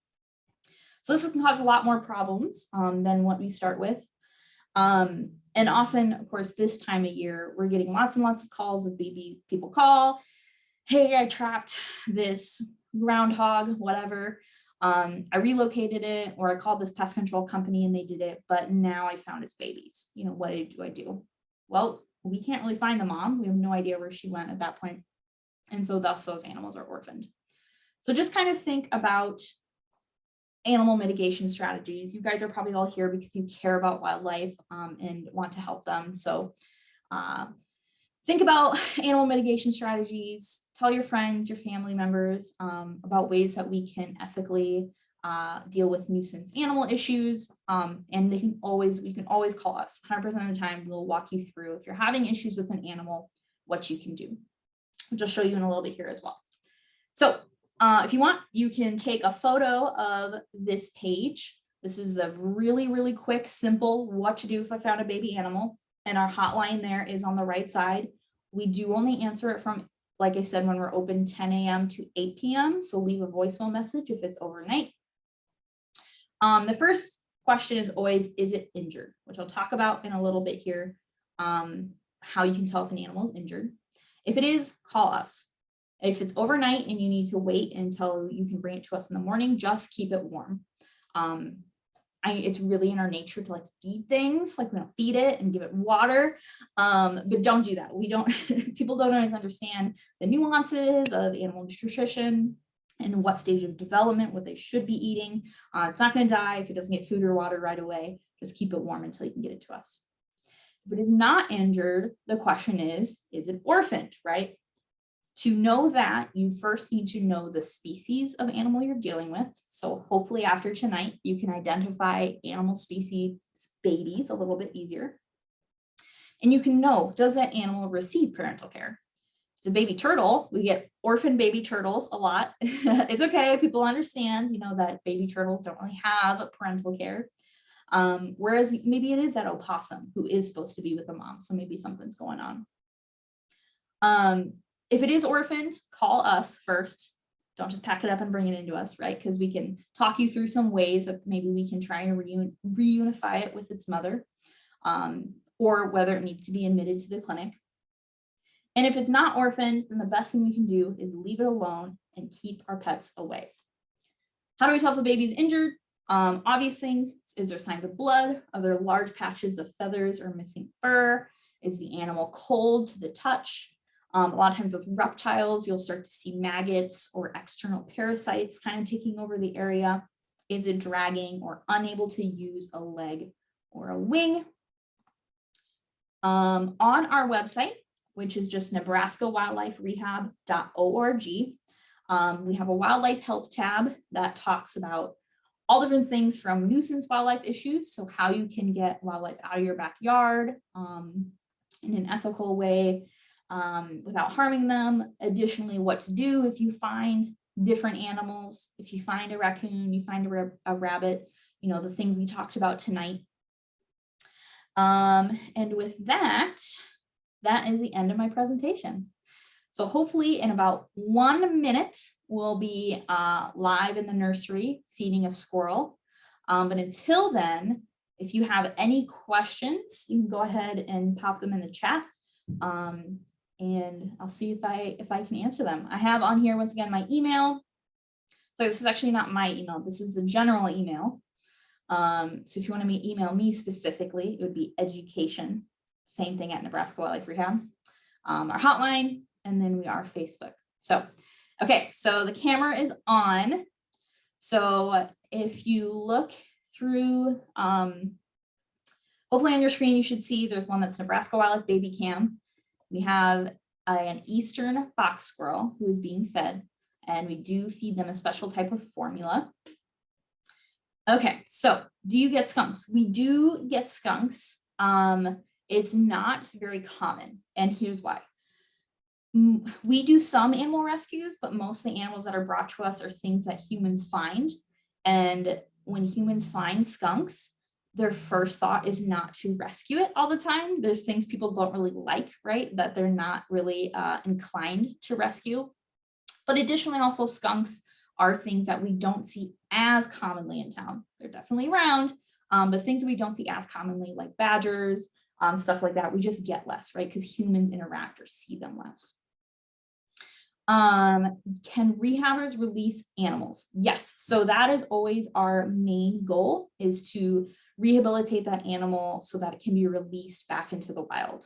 So this can cause a lot more problems than what we start with. And often, of course, this time of year, we're getting lots and lots of calls of people call, hey, I trapped this groundhog, whatever. I relocated it, or I called this pest control company and they did it, but now I found its babies. You know, what do I do? Well, we can't really find the mom. We have no idea where she went at that point. And so thus those animals are orphaned. So just kind of think about animal mitigation strategies. You guys are probably all here because you care about wildlife and want to help them. So think about animal mitigation strategies, tell your friends, your family members about ways that we can ethically deal with nuisance animal issues. And you can always call us 100% of the time. We'll walk you through if you're having issues with an animal, what you can do, which I'll show you in a little bit here as well. So if you want, you can take a photo of this page. This is the really, really quick, simple what to do if I found a baby animal. And our hotline there is on the right side. We do only answer it from, like I said, when we're open 10 a.m. to 8 p.m. So leave a voicemail message if it's overnight. The first question is always, is it injured? Which I'll talk about in a little bit here, how you can tell if an animal is injured. If it is, call us. If it's overnight and you need to wait until you can bring it to us in the morning, just keep it warm. It's really in our nature to like feed things, like we don't feed it and give it water, but don't do that. People don't always understand the nuances of animal nutrition and what stage of development, what they should be eating. It's not going to die if it doesn't get food or water right away. Just keep it warm until you can get it to us. If it is not injured, the question is it orphaned, right? To know that, you first need to know the species of animal you're dealing with. So hopefully after tonight, you can identify animal species babies a little bit easier. And you can know, does that animal receive parental care? If it's a baby turtle, we get orphan baby turtles a lot. It's okay, people understand, that baby turtles don't really have parental care. Whereas maybe it is that opossum who is supposed to be with the mom. So maybe something's going on. If it is orphaned, call us first. Don't just pack it up and bring it into us, right? Because we can talk you through some ways that maybe we can try and reunify it with its mother, or whether it needs to be admitted to the clinic. And if it's not orphaned, then the best thing we can do is leave it alone and keep our pets away. How do we tell if a baby is injured? Obvious things. Is there signs of blood? Are there large patches of feathers or missing fur? Is the animal cold to the touch? A lot of times with reptiles, you'll start to see maggots or external parasites kind of taking over the area. Is it dragging or unable to use a leg or a wing? On our website, which is just nebraskawildliferehab.org, we have a wildlife help tab that talks about all different things from nuisance wildlife issues, so how you can get wildlife out of your backyard in an ethical way, without harming them. Additionally, what to do if you find different animals, if you find a raccoon, you find a rabbit, the things we talked about tonight. And with that is the end of my presentation. So hopefully in about 1 minute, we'll be live in the nursery feeding a squirrel. But until then, if you have any questions, you can go ahead and pop them in the chat. And I'll see if I can answer them. I have on here, once again, my email. So this is actually not my email. This is the general email. So if you want to email me specifically, it would be education, same thing at Nebraska Wildlife Rehab, our hotline, and then we are Facebook. So, okay, so the camera is on. So if you look through, hopefully on your screen, you should see there's one that's Nebraska Wildlife Baby Cam. We have an eastern box squirrel who is being fed, and we do feed them a special type of formula. Okay, so do you get skunks? We do get skunks. It's not very common, and here's why. We do some animal rescues, but most of the animals that are brought to us are things that humans find. And when humans find skunks, their first thought is not to rescue it all the time. There's things people don't really like, right? That they're not really inclined to rescue. But additionally, also skunks are things that we don't see as commonly in town. They're definitely around, but things that we don't see as commonly, like badgers, stuff like that, we just get less, right? Because humans interact or see them less. Can rehabbers release animals? Yes, so that is always our main goal, is to rehabilitate that animal so that it can be released back into the wild.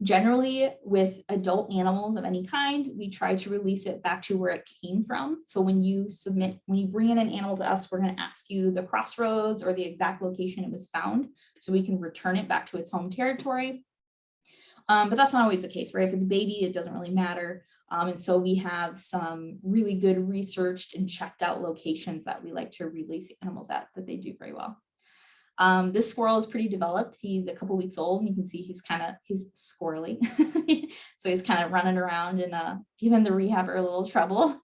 Generally, with adult animals of any kind, we try to release it back to where it came from. So when you bring in an animal to us, we're going to ask you the crossroads or the exact location it was found, so we can return it back to its home territory. But that's not always the case, right? If it's a baby, it doesn't really matter. And so we have some really good researched and checked out locations that we like to release animals at that they do very well. This squirrel is pretty developed. He's a couple weeks old, and you can see he's squirrely. So he's kind of running around and giving the rehabber a little trouble.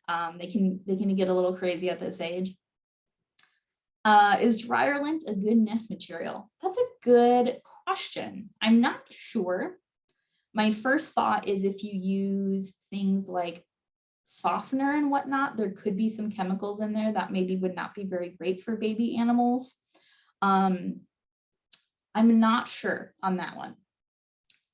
They can get a little crazy at this age. Is dryer lint a good nest material? That's a good question. I'm not sure. My first thought is if you use things like softener and whatnot, there could be some chemicals in there that maybe would not be very great for baby animals. I'm not sure on that one.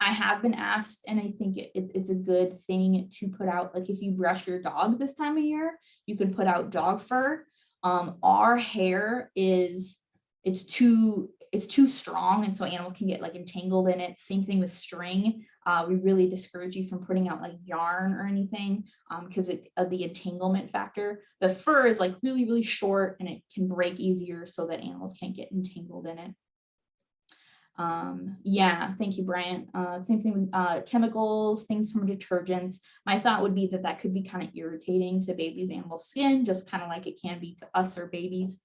I have been asked, and I think it's a good thing to put out, like if you brush your dog this time of year, you can put out dog fur. Our hair it's too strong, and so animals can get like entangled in it. Same thing with string. We really discourage you from putting out like yarn or anything because of the entanglement factor. The fur is like really, really short, and it can break easier so that animals can't get entangled in it. Yeah, thank you, Bryant. Same thing with chemicals, things from detergents. My thought would be that could be kind of irritating to babies' animal skin, just kind of like it can be to us or babies.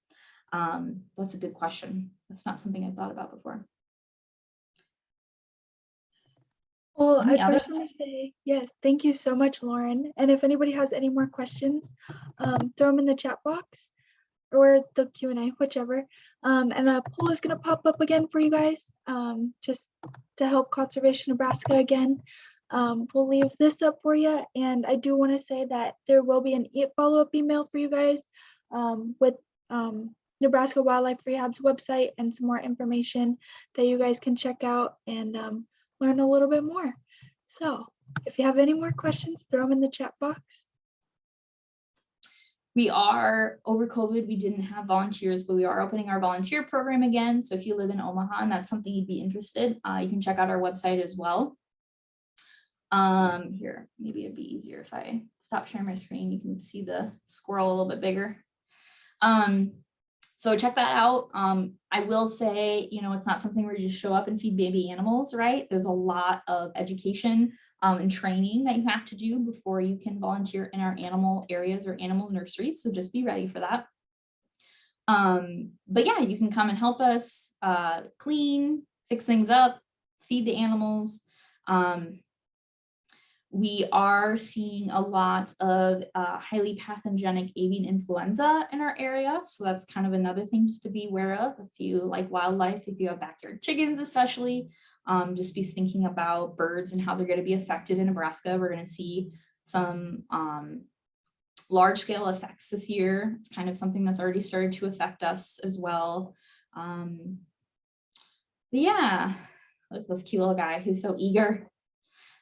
That's a good question. That's not something I thought about before. Well, I first want to say, yes, thank you so much, Lauren. And if anybody has any more questions, throw them in the chat box or the Q&A, whichever. And a poll is going to pop up again for you guys, just to help Conservation Nebraska again. We'll leave this up for you. And I do want to say that there will be an follow-up email for you guys with Nebraska Wildlife Rehab's website and some more information that you guys can check out and learn a little bit more. So if you have any more questions, throw them in the chat box. We are, over COVID, we didn't have volunteers, but we are opening our volunteer program again. So if you live in Omaha and that's something you'd be interested, you can check out our website as well. Here, maybe it'd be easier if I stop sharing my screen. You can see the squirrel a little bit bigger. So check that out. I will say, it's not something where you just show up and feed baby animals, right? There's a lot of education and training that you have to do before you can volunteer in our animal areas or animal nurseries. So just be ready for that. But yeah, you can come and help us clean, fix things up, feed the animals. We are seeing a lot of highly pathogenic avian influenza in our area. So that's kind of another thing just to be aware of. If you like wildlife, if you have backyard chickens especially, just be thinking about birds and how they're going to be affected in Nebraska. We're going to see some large scale effects this year. It's kind of something that's already started to affect us as well. But yeah, look at this cute little guy who's so eager.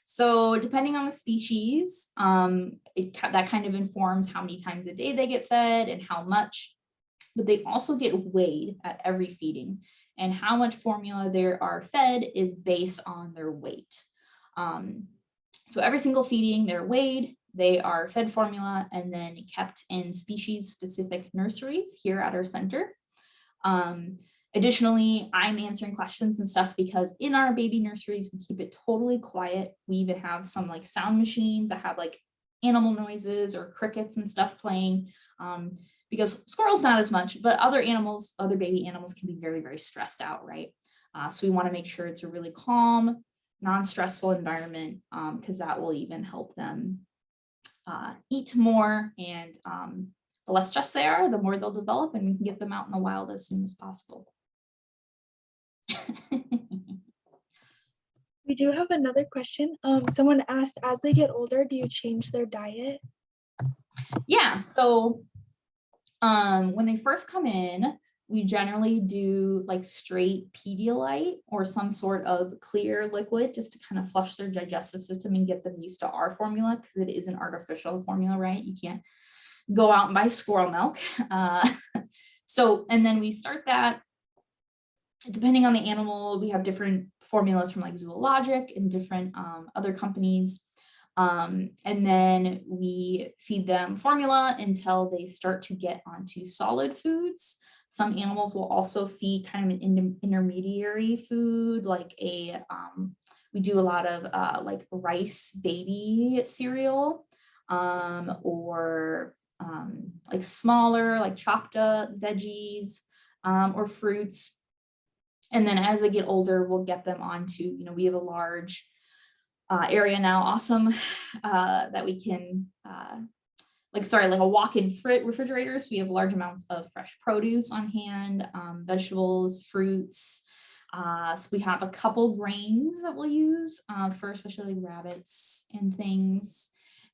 So depending on the species, that kind of informs how many times a day they get fed and how much, but they also get weighed at every feeding, and how much formula they are fed is based on their weight. So every single feeding, they're weighed, they are fed formula, and then kept in species-specific nurseries here at our center. Additionally, I'm answering questions and stuff because in our baby nurseries, we keep it totally quiet. We even have some like sound machines that have like animal noises or crickets and stuff playing, because squirrels not as much, but other animals, other baby animals can be very, very stressed out, right? So we want to make sure it's a really calm, non-stressful environment, because that will even help them eat more, and the less stressed they are, the more they'll develop, and we can get them out in the wild as soon as possible. We do have another question. Someone asked, as they get older, do you change their diet? Yeah, so when they first come in, we generally do like straight Pedialyte or some sort of clear liquid just to kind of flush their digestive system and get them used to our formula, because it is an artificial formula, right? You can't go out and buy squirrel milk. So, and then we start that. Depending on the animal, we have different formulas from like Zoologic and different other companies. And then we feed them formula until they start to get onto solid foods. Some animals will also feed kind of an intermediary food, like we do a lot of like rice baby cereal, or like smaller, like chopped up veggies, or fruits. And then as they get older, we'll get them onto, we have a large area now, awesome, that we can, like a walk-in refrigerator. So we have large amounts of fresh produce on hand, vegetables, fruits. So we have a couple grains that we'll use for especially rabbits and things.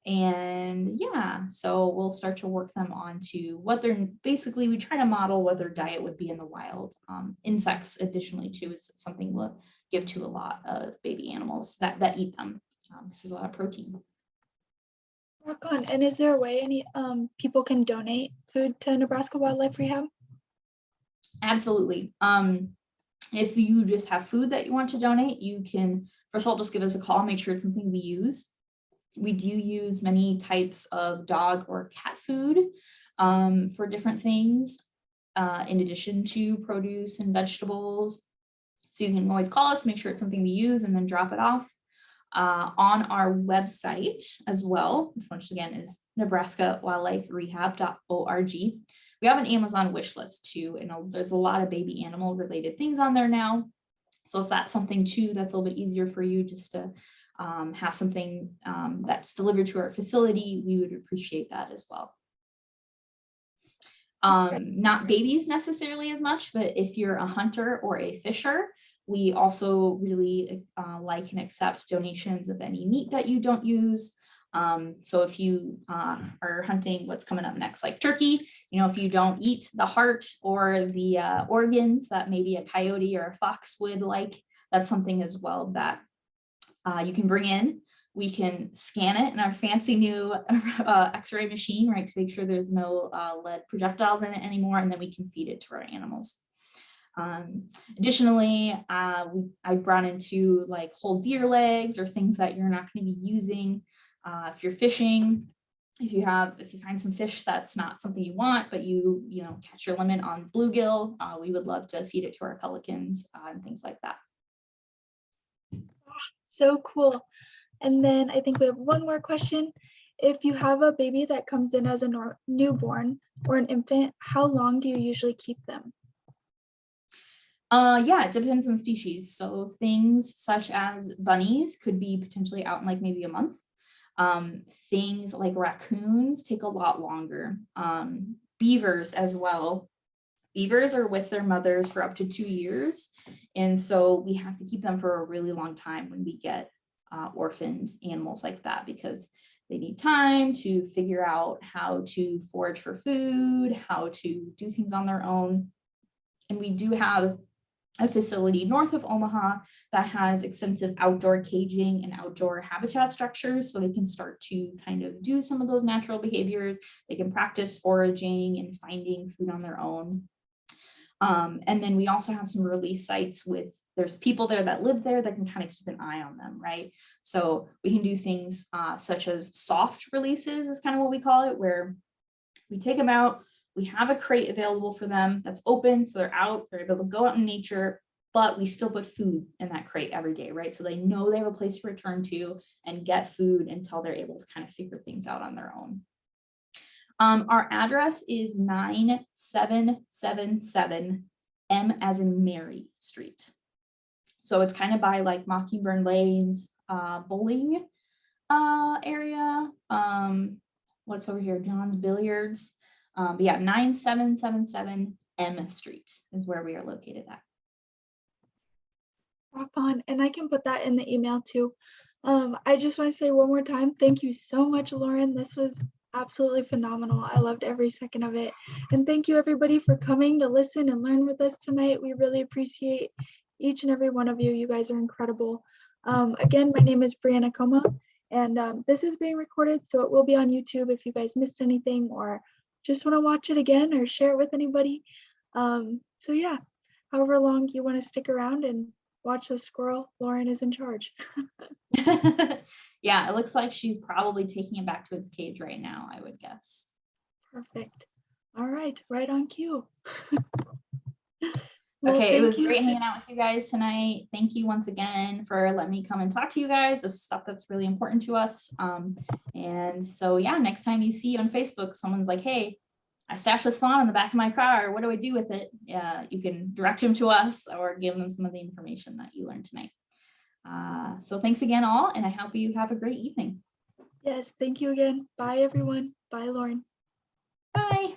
And yeah, so we'll start to work them onto what they're basically, we try to model what their diet would be in the wild. Insects additionally too is something we'll give to a lot of baby animals that eat them. This is a lot of protein. Rock on. And is there a way any people can donate food to Nebraska Wildlife Rehab? Absolutely. If you just have food that you want to donate, you can, first of all, just give us a call, make sure it's something we use. We do use many types of dog or cat food for different things, in addition to produce and vegetables. So you can always call us, make sure it's something we use, and then drop it off on our website as well, which once again is nebraskawildliferehab.org. We have an Amazon wish list too, and there's a lot of baby animal related things on there now. So if that's something too, that's a little bit easier for you just to have something that's delivered to our facility, we would appreciate that as well. Not babies necessarily as much, but if you're a hunter or a fisher, we also really like and accept donations of any meat that you don't use. So if you are hunting what's coming up next, like turkey, if you don't eat the heart or the organs that maybe a coyote or a fox would like, that's something as well that you can bring in. We can scan it in our fancy new x-ray machine, right, to make sure there's no lead projectiles in it anymore, and then we can feed it to our animals. Additionally, I brought into like whole deer legs or things that you're not going to be using. If you're fishing, if you find some fish that's not something you want, but you catch your limit on bluegill, we would love to feed it to our pelicans and things like that. So cool. And then I think we have one more question. If you have a baby that comes in as a newborn or an infant, how long do you usually keep them? Yeah, it depends on the species. So things such as bunnies could be potentially out in like maybe a month. Things like raccoons take a lot longer. Beavers as well. Beavers are with their mothers for up to 2 years. And so we have to keep them for a really long time when we get orphaned animals like that, because They need time to figure out how to forage for food, how to do things on their own. And we do have a facility north of Omaha that has extensive outdoor caging and outdoor habitat structures, so they can start to kind of do some of those natural behaviors. They can practice foraging and finding food on their own. And then we also have some release sites there's people there that live there that can kind of keep an eye on them, right? So we can do things such as soft releases is kind of what we call it, where we take them out, we have a crate available for them that's open, so they're out, they're able to go out in nature, but we still put food in that crate every day, right? So they know they have a place to return to and get food until they're able to kind of figure things out on their own. Our address is 9777 M as in Mary Street. So it's kind of by like Mockingbird Lane's bowling area. What's over here? John's Billiards. But yeah, 9777 M Street is where we are located at. Rock on. And I can put that in the email too. I just want to say one more time, thank you so much, Lauren. This was absolutely phenomenal. I loved every second of it. And thank you everybody for coming to listen and learn with us tonight. We really appreciate each and every one of you. You guys are incredible. Again, my name is Brianna Coma, and this is being recorded, so it will be on YouTube if you guys missed anything or just want to watch it again or share it with anybody. So yeah, however long you want to stick around and watch the squirrel, Lauren is in charge. Yeah, it looks like she's probably taking it back to its cage right now, I would guess. Perfect. All right, right on cue. Well, okay, it was great hanging out with you guys tonight. Thank you once again for letting me come and talk to you guys. This is stuff that's really important to us. And so yeah, next time you see on Facebook, someone's like, hey, I stashed this fawn in the back of my car. What do I do with it? You can direct them to us or give them some of the information that you learned tonight. So thanks again all, and I hope you have a great evening. Yes, thank you again. Bye everyone. Bye Lauren. Bye.